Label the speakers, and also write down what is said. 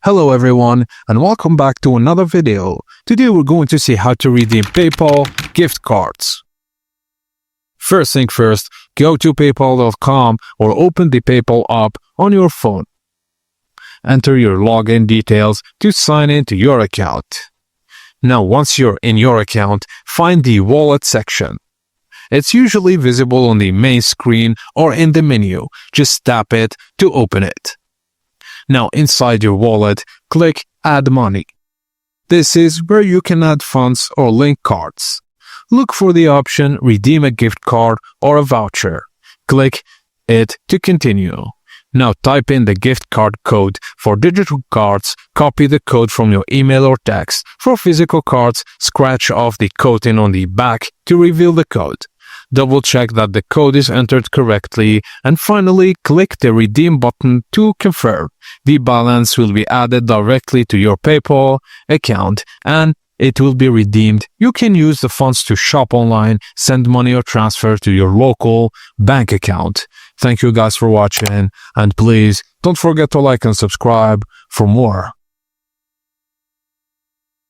Speaker 1: Hello everyone and welcome back to another video. Today we're going to see how to redeem PayPal gift cards. First thing first, go to paypal.com or open the PayPal app on your phone. Enter your login details to sign into your account. Now once you're in your account, find the wallet section. It's usually visible on the main screen or in the menu. Just tap it to open it. Now inside your wallet, click Add Money. This is where you can add funds or link cards. Look for the option Redeem a gift card or a voucher. Click it to continue. Now type in the gift card code. For digital cards, copy the code from your email or text. For physical cards, scratch off the code on the back to reveal the code. Double check that the code is entered correctly, and finally click the Redeem button to confirm. The balance will be added directly to your PayPal account and it will be redeemed. You can use the funds to shop online, send money or transfer to your local bank account. Thank you guys for watching, and please don't forget to like and subscribe for more.